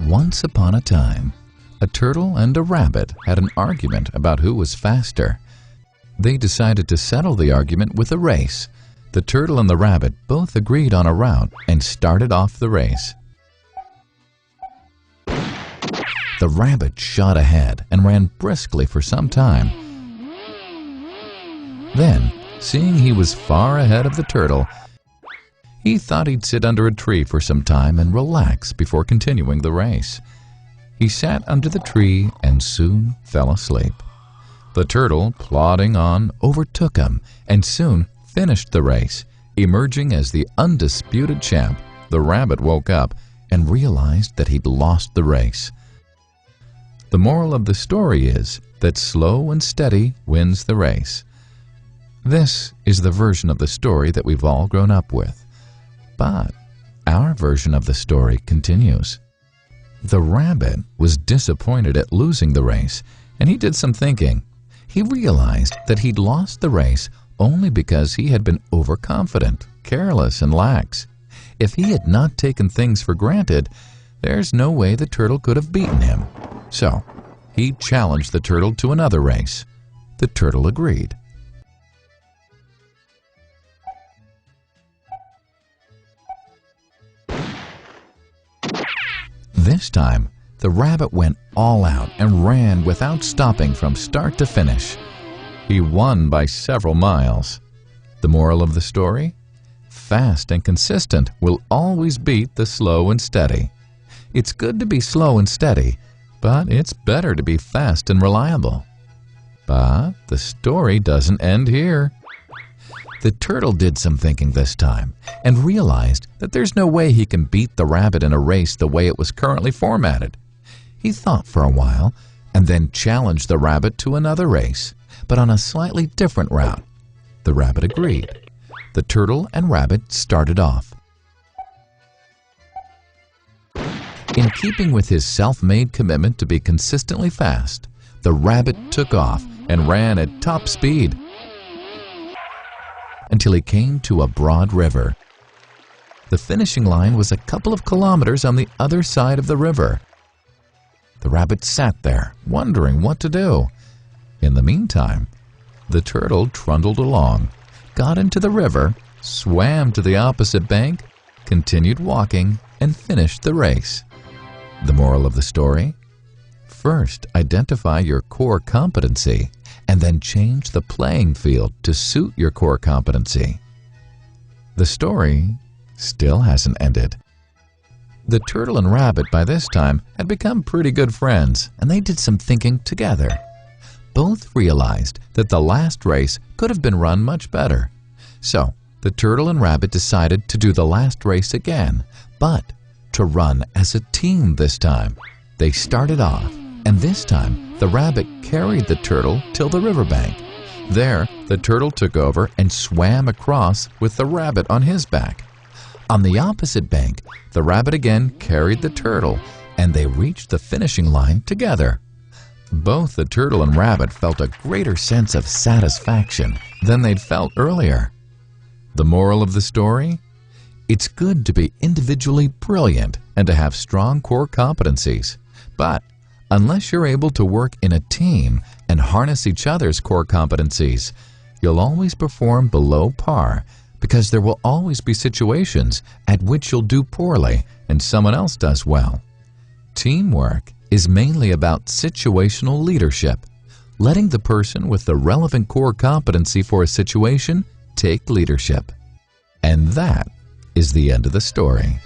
Once upon a time, a turtle and a rabbit had an argument about who was faster. They decided to settle the argument with a race. The turtle and the rabbit both agreed on a route and started off the race. The rabbit shot ahead and ran briskly for some time. Then, seeing he was far ahead of the turtle, he thought he'd sit under a tree for some time and relax before continuing the race. He sat under the tree and soon fell asleep. The turtle, plodding on, overtook him and soon finished the race. Emerging as the undisputed champ, the rabbit woke up and realized that he'd lost the race. The moral of the story is that slow and steady wins the race. This is the version of the story that we've all grown up with. But our version of the story continues. The rabbit was disappointed at losing the race, and he did some thinking. He realized that he'd lost the race only because he had been overconfident, careless, and lax. If he had not taken things for granted, there's no way the turtle could have beaten him. So, he challenged the turtle to another race. The turtle agreed. This time, the rabbit went all out and ran without stopping from start to finish. He won by several miles. The moral of the story? Fast and consistent will always beat the slow and steady. It's good to be slow and steady, but it's better to be fast and reliable. But the story doesn't end here. The turtle did some thinking this time and realized that there's no way he can beat the rabbit in a race the way it was currently formatted. He thought for a while and then challenged the rabbit to another race, but on a slightly different route. The rabbit agreed. The turtle and rabbit started off. In keeping with his self-made commitment to be consistently fast, the rabbit took off and ran at top speed until he came to a broad river. The finishing line was a couple of kilometers on the other side of the river. The rabbit sat there, wondering what to do. In the meantime, the turtle trundled along, got into the river, swam to the opposite bank, continued walking, and finished the race. The moral of the story? First, identify your core competency, and then change the playing field to suit your core competency. The story still hasn't ended. The turtle and rabbit by this time had become pretty good friends, and they did some thinking together. Both realized that the last race could have been run much better. So, the turtle and rabbit decided to do the last race again, but to run as a team this time. They started off, and this time the rabbit carried the turtle till the riverbank. There, the turtle took over and swam across with the rabbit on his back. On the opposite bank, the rabbit again carried the turtle, and they reached the finishing line together. Both the turtle and rabbit felt a greater sense of satisfaction than they'd felt earlier. The moral of the story? It's good to be individually brilliant and to have strong core competencies, but unless you're able to work in a team and harness each other's core competencies, you'll always perform below par because there will always be situations at which you'll do poorly and someone else does well. Teamwork is mainly about situational leadership, letting the person with the relevant core competency for a situation take leadership. And that is the end of the story.